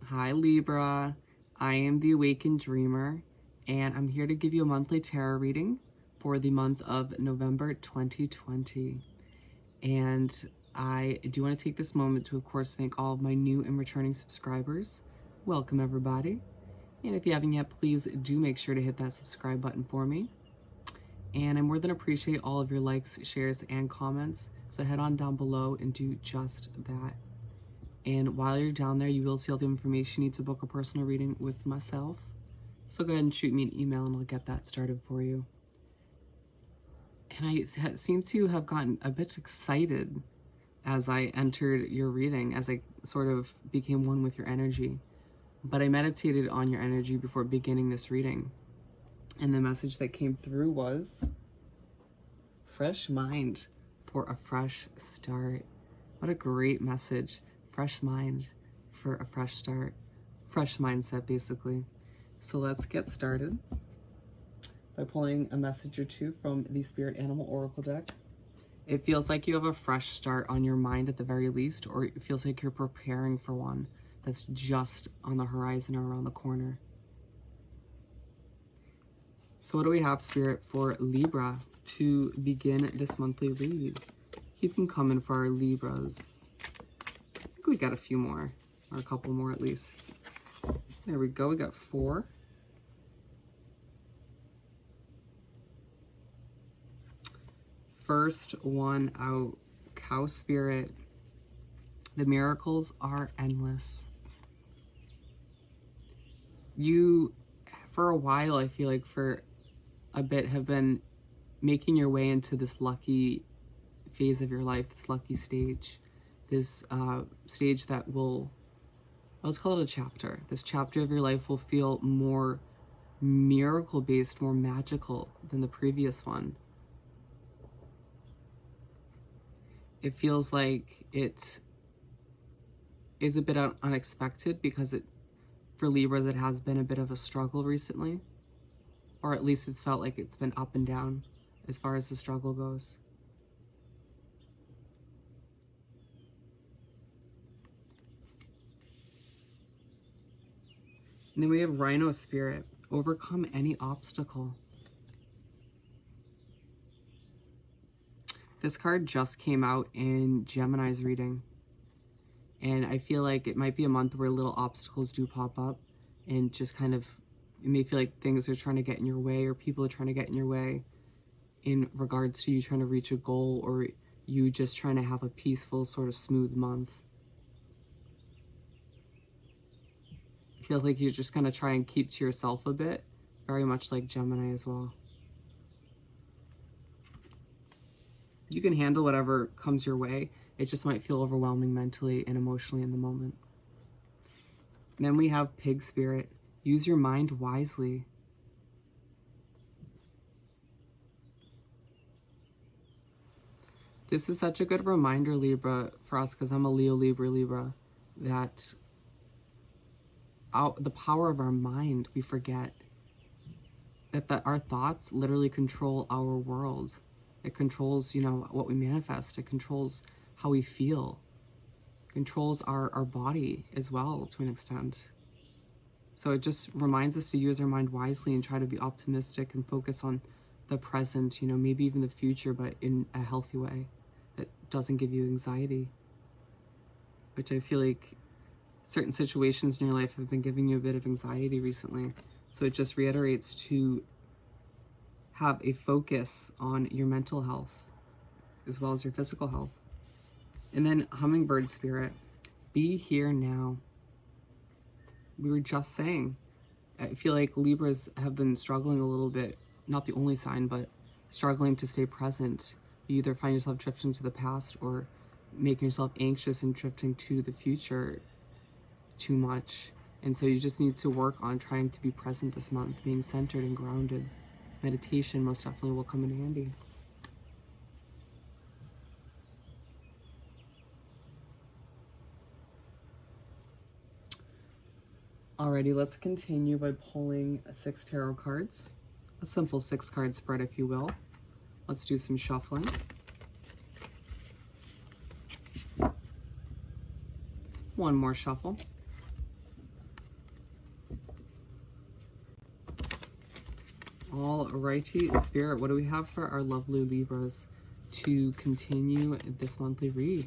Hi Libra, I am the Awakened Dreamer, and I'm here to give you a monthly tarot reading for the month of November 2020. And I do want to take this moment to, of course, thank all of my new and returning subscribers. Welcome, everybody. And if you haven't yet, please do make sure to hit that subscribe button for me. And I more than appreciate all of your likes, shares, and comments. So head on down below and do just that. And while you're down there, you will see all the information you need to book a personal reading with myself. So go ahead and shoot me an email and I'll get that started for you. And I seem to have gotten a bit excited as I entered your reading, as I sort of became one with your energy. But I meditated on your energy before beginning this reading. And the message that came through was fresh mind for a fresh start. What a great message. Fresh mind for a fresh start. Fresh mindset, basically. So let's get started by pulling a message or two from the Spirit Animal Oracle deck. It feels like you have a fresh start on your mind at the very least, or it feels like you're preparing for one that's just on the horizon or around the corner. So what do we have, Spirit, for Libra to begin this monthly read? Keep them coming for our Libras. I think we got a few more, or a couple more at least. There we go, we got 4. First one out, Cow Spirit. The miracles are endless. You, for a while, I feel like for a bit, have been making your way into this lucky phase of your life, this lucky stage. This stage that will, let's call it a chapter. This chapter of your life will feel more miracle-based, more magical than the previous one. It feels like it is a bit unexpected because for Libras, it has been a bit of a struggle recently. Or at least it's felt like it's been up and down as far as the struggle goes. And then we have Rhino Spirit. Overcome any obstacle. This card just came out in Gemini's reading. And I feel like it might be a month where little obstacles do pop up. And just kind of, it may feel like things are trying to get in your way, or people are trying to get in your way in regards to you trying to reach a goal, or you just trying to have a peaceful, sort of smooth month. Feel like you're just gonna try and keep to yourself a bit, very much like Gemini as well. You can handle whatever comes your way. It just might feel overwhelming mentally and emotionally in the moment. And then we have Pig Spirit. Use your mind wisely. This is such a good reminder, Libra, for us, because I'm a Leo, Libra, that the power of our mind, we forget that our thoughts literally control our world. It controls, what we manifest. It controls how we feel. It controls our body as well, to an extent. So it just reminds us to use our mind wisely and try to be optimistic and focus on the present, maybe even the future, but in a healthy way that doesn't give you anxiety. Which I feel like certain situations in your life have been giving you a bit of anxiety recently. So it just reiterates to have a focus on your mental health as well as your physical health. And then Hummingbird Spirit, be here now. We were just saying, I feel like Libras have been struggling a little bit, not the only sign, but struggling to stay present. You either find yourself drifting to the past or making yourself anxious and drifting to the future too much. And so you just need to work on trying to be present this month, being centered and grounded. Meditation most definitely will come in handy. Alrighty, let's continue by pulling 6 tarot cards. A simple 6-card spread, if you will. Let's do some shuffling. One more shuffle. Alrighty, Spirit, what do we have for our lovely Libras to continue this monthly read?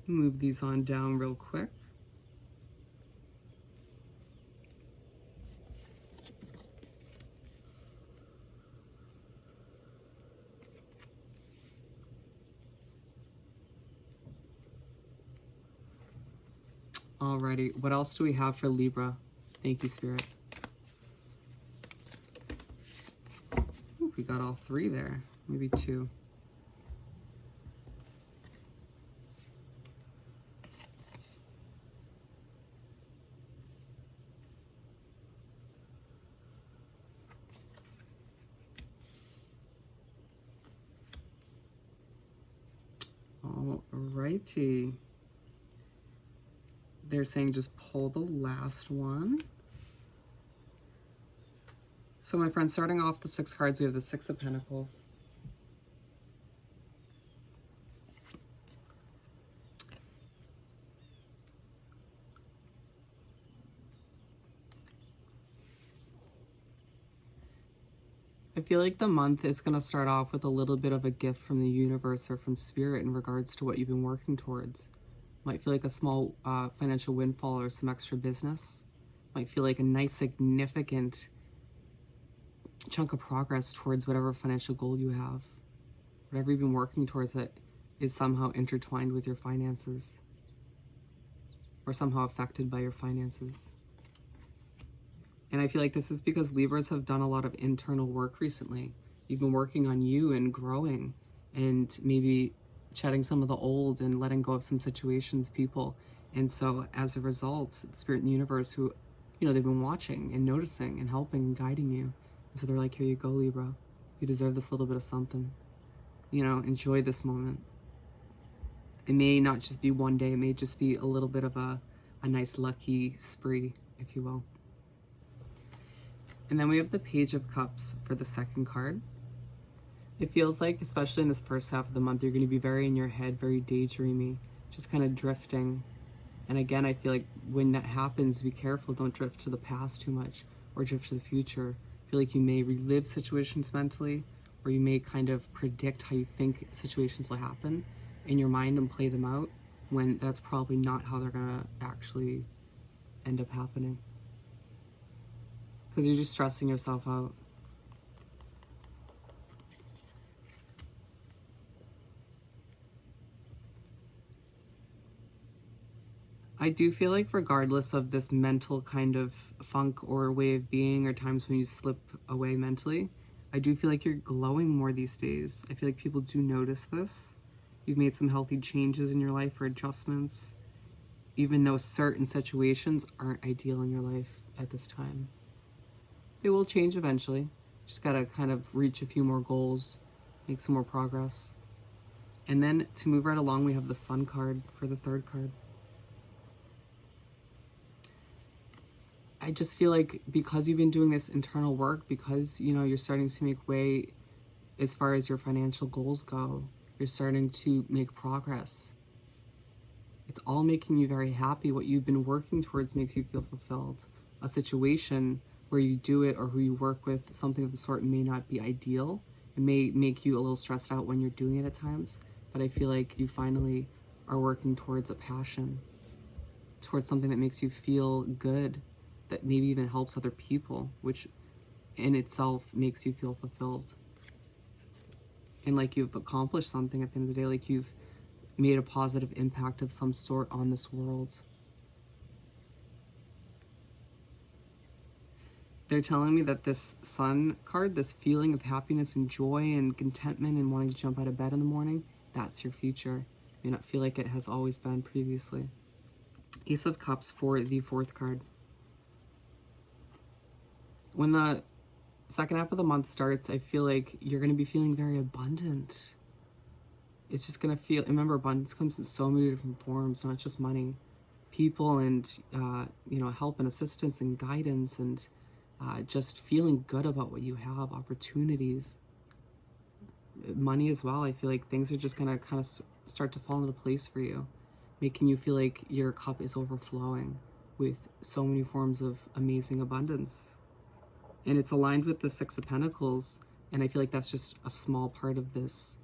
Move these on down real quick. Alrighty, what else do we have for Libra? Thank you, Spirit. Ooh, we got all three there, maybe two. Alrighty. They're saying just pull the last one. So my friends, starting off the 6 cards, we have the 6 of Pentacles. I feel like the month is going to start off with a little bit of a gift from the universe or from Spirit in regards to what you've been working towards. Might feel like a small financial windfall or some extra business. Might feel like a nice, significant chunk of progress towards whatever financial goal you have. Whatever you've been working towards that is somehow intertwined with your finances or somehow affected by your finances. And I feel like this is because Libras have done a lot of internal work recently. You've been working on you and growing and maybe shedding some of the old and letting go of some situations, people. And so as a result, Spirit and the universe, who, you know, they've been watching and noticing and helping and guiding you. And so they're like, here you go, Libra. You deserve this little bit of something. You know, enjoy this moment. It may not just be one day. It may just be a little bit of a nice lucky spree, if you will. And then we have the Page of Cups for the second card. It feels like, especially in this first half of the month, you're going to be very in your head, very daydreamy, just kind of drifting. And again, I feel like when that happens, be careful. Don't drift to the past too much or drift to the future. I feel like you may relive situations mentally, or you may kind of predict how you think situations will happen in your mind and play them out when that's probably not how they're going to actually end up happening. Because you're just stressing yourself out. I do feel like regardless of this mental kind of funk or way of being or times when you slip away mentally, I do feel like you're glowing more these days. I feel like people do notice this. You've made some healthy changes in your life or adjustments, even though certain situations aren't ideal in your life at this time. They will change eventually. Just gotta kind of reach a few more goals, make some more progress. And then to move right along, we have the Sun card for the third card. I just feel like because you've been doing this internal work, because, you know, you're starting to make way as far as your financial goals go, you're starting to make progress. It's all making you very happy. What you've been working towards makes you feel fulfilled. A situation where you do it or who you work with, something of the sort, may not be ideal. It may make you a little stressed out when you're doing it at times, but I feel like you finally are working towards a passion, towards something that makes you feel good, that maybe even helps other people, which in itself makes you feel fulfilled. And like you've accomplished something at the end of the day, like you've made a positive impact of some sort on this world. They're telling me that this Sun card, this feeling of happiness and joy and contentment and wanting to jump out of bed in the morning, that's your future. You may not feel like it has always been previously. Ace of Cups for the fourth card. When the second half of the month starts, I feel like you're going to be feeling very abundant. It's just going to feel, remember, abundance comes in so many different forms, not just money. People and, you know, help and assistance and guidance and just feeling good about what you have, opportunities. money as well. I feel like things are just gonna kind of start to fall into place for you, making you feel like your cup is overflowing with so many forms of amazing abundance. And it's aligned with the Six of Pentacles, and I feel like that's just a small part of this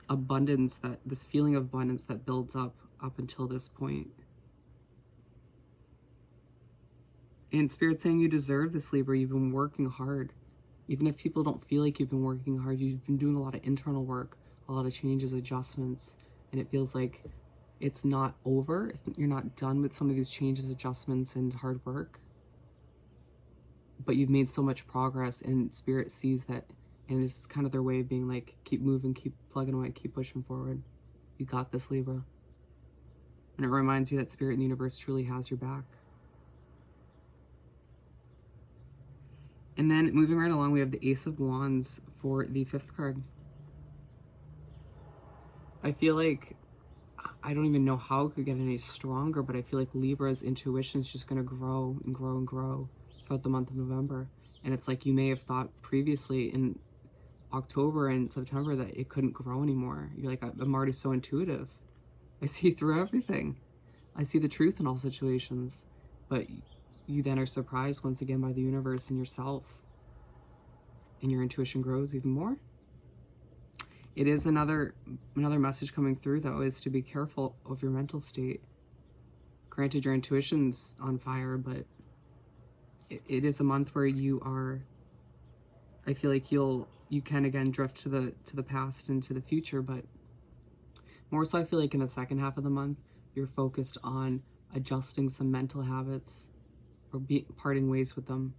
abundance, that this feeling of abundance that builds up until this point. And Spirit's saying you deserve this, Libra. You've been working hard. Even if people don't feel like you've been working hard, you've been doing a lot of internal work, a lot of changes, adjustments, and it feels like it's not over. You're not done with some of these changes, adjustments, and hard work. But you've made so much progress, and Spirit sees that, and this is kind of their way of being like, keep moving, keep plugging away, keep pushing forward. You got this, Libra. And it reminds you that Spirit in the universe truly has your back. And then moving right along, we have the Ace of Wands for the 5th card. I feel like, I don't even know how it could get any stronger, but I feel like Libra's intuition is just going to grow and grow and grow throughout the month of November. And it's like you may have thought previously in October and September that it couldn't grow anymore. You're like, I'm already so intuitive. I see through everything. I see the truth in all situations. But you then are surprised once again by the universe and yourself. And your intuition grows even more. It is another message coming through, though, is to be careful of your mental state. Granted, your intuition's on fire, but it is a month where you are, I feel like you can again drift to the past and to the future, but more so I feel like in the second half of the month, you're focused on adjusting some mental habits or parting ways with them,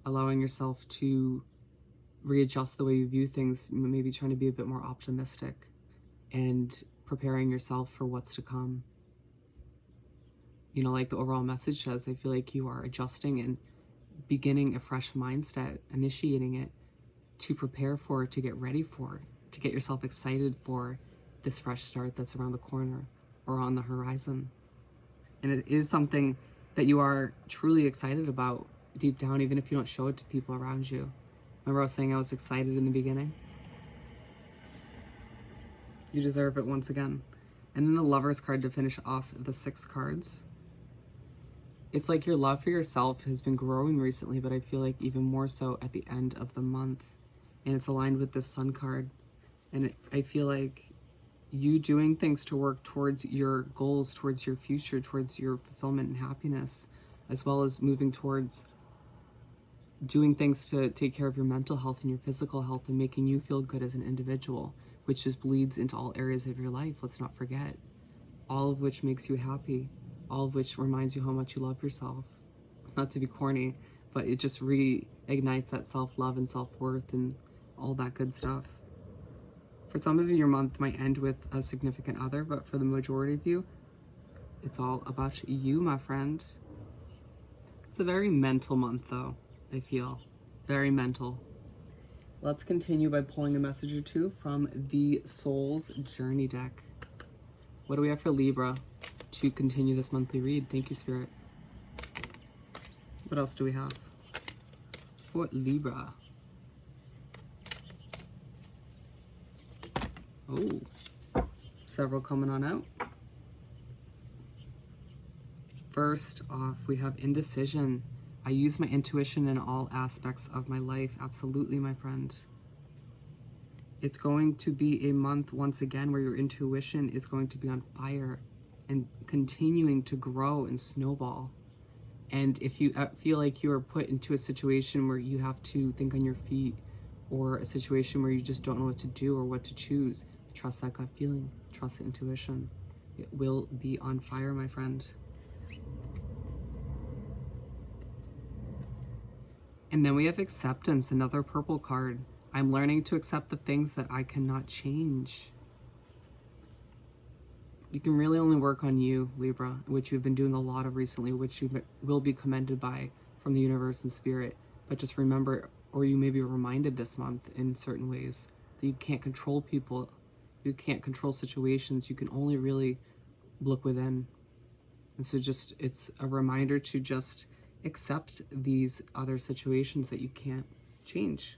allowing yourself to readjust the way you view things, maybe trying to be a bit more optimistic and preparing yourself for what's to come. You know, like the overall message says, I feel like you are adjusting and beginning a fresh mindset, initiating it to prepare for, to get ready for, to get yourself excited for this fresh start that's around the corner or on the horizon. And it is something that you are truly excited about deep down, even if you don't show it to people around you. Remember I was saying I was excited in the beginning? You deserve it once again. And then the Lover's card to finish off the 6 cards. It's like your love for yourself has been growing recently, but I feel like even more so at the end of the month. And it's aligned with the Sun card. And I feel like you doing things to work towards your goals, towards your future, towards your fulfillment and happiness, as well as moving towards doing things to take care of your mental health and your physical health and making you feel good as an individual, which just bleeds into all areas of your life. Let's not forget. All of which makes you happy. All of which reminds you how much you love yourself. Not to be corny, but it just reignites that self-love and self-worth and all that good stuff. For some of you, your month might end with a significant other, but for the majority of you, it's all about you, my friend. It's a very mental month, though, I feel. Very mental. Let's continue by pulling a message or two from the Soul's Journey deck. What do we have for Libra to continue this monthly read? Thank you, Spirit. What else do we have for Libra? Oh, several coming on out. First off, we have indecision. I use my intuition in all aspects of my life. Absolutely, my friend. It's going to be a month, once again, where your intuition is going to be on fire and continuing to grow and snowball. And if you feel like you are put into a situation where you have to think on your feet, or a situation where you just don't know what to do or what to choose, trust that gut feeling. Trust the intuition. It will be on fire, my friend. And then we have acceptance, another purple card. I'm learning to accept the things that I cannot change. You can really only work on you, Libra, which you've been doing a lot of recently, which you will be commended by from the universe and spirit. But just remember, or you may be reminded this month in certain ways, that you can't control people. You can't control situations. You can only really look within. And so it's a reminder to just accept these other situations that you can't change.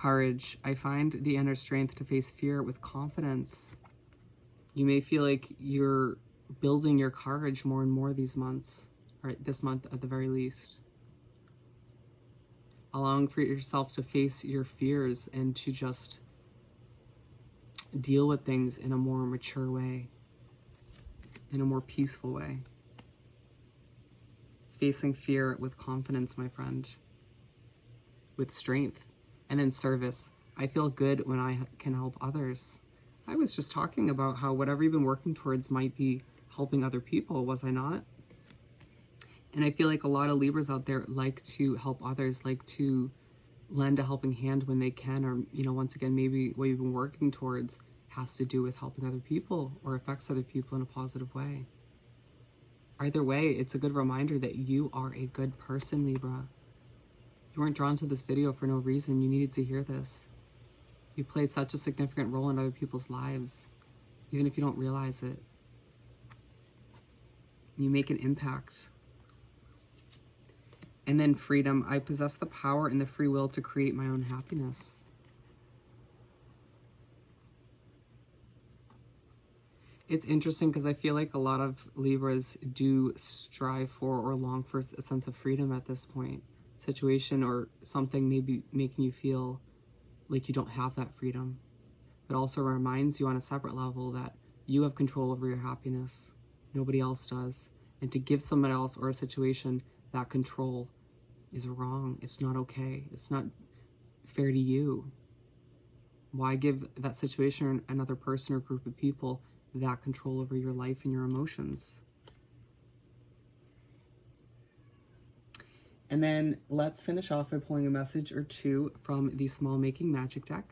Courage. I find the inner strength to face fear with confidence. You may feel like you're building your courage more and more these months, or this month at the very least. Allowing for yourself to face your fears and to just deal with things in a more mature way, in a more peaceful way. Facing fear with confidence, my friend, with strength, and then service. I feel good when I can help others. I was just talking about how whatever you've been working towards might be helping other people, was I not? And I feel like a lot of Libras out there like to help others, like to lend a helping hand when they can, or, you know, once again, maybe what you've been working towards has to do with helping other people or affects other people in a positive way. Either way, it's a good reminder that you are a good person, Libra. You weren't drawn to this video for no reason. You needed to hear this. You played such a significant role in other people's lives, even if you don't realize it. You make an impact. And then freedom. I possess the power and the free will to create my own happiness. It's interesting because I feel like a lot of Libras do strive for or long for a sense of freedom at this point. Situation or something maybe making you feel like you don't have that freedom. But also reminds you on a separate level that you have control over your happiness. Nobody else does. And to give someone else or a situation that control is wrong. It's not okay. It's not fair to you. Why give that situation or another person or group of people that control over your life and your emotions? And then let's finish off by pulling a message or two from the Small Making Magic deck.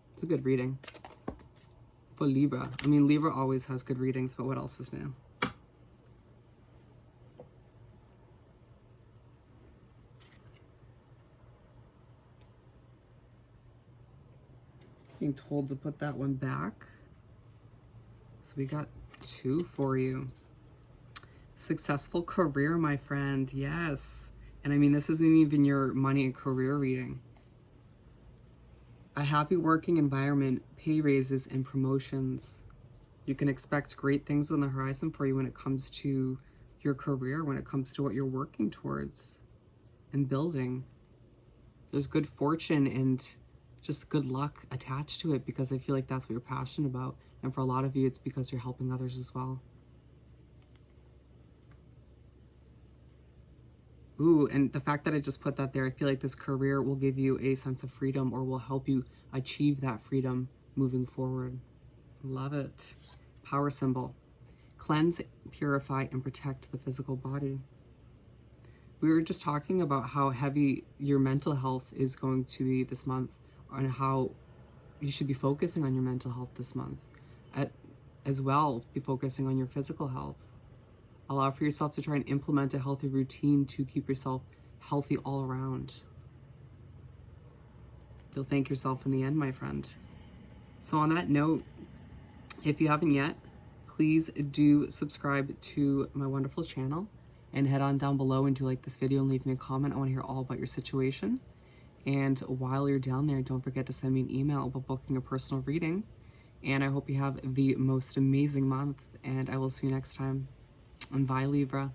It's a good reading for Libra. I mean, Libra always has good readings, but what else is new? Being told to put that one back. So we got two for you. Successful career, my friend. Yes. And I mean, this isn't even your money and career reading. A happy working environment, pay raises, and promotions. You can expect great things on the horizon for you when it comes to your career, when it comes to what you're working towards and building. There's good fortune and just good luck attached to it, because I feel like that's what you're passionate about. And for a lot of you, it's because you're helping others as well. Ooh, and the fact that I just put that there, I feel like this career will give you a sense of freedom, or will help you achieve that freedom moving forward. Love it. Power symbol. Cleanse, purify, and protect the physical body. We were just talking about how heavy your mental health is going to be this month, and how you should be focusing on your mental health this month. As well, be focusing on your physical health. Allow for yourself to try and implement a healthy routine to keep yourself healthy all around. You'll thank yourself in the end, my friend. So on that note, if you haven't yet, please do subscribe to my wonderful channel, and head on down below and do like this video and leave me a comment. I want to hear all about your situation. And while you're down there, don't forget to send me an email about booking a personal reading. And I hope you have the most amazing month, and I will see you next time. And bye, Libra.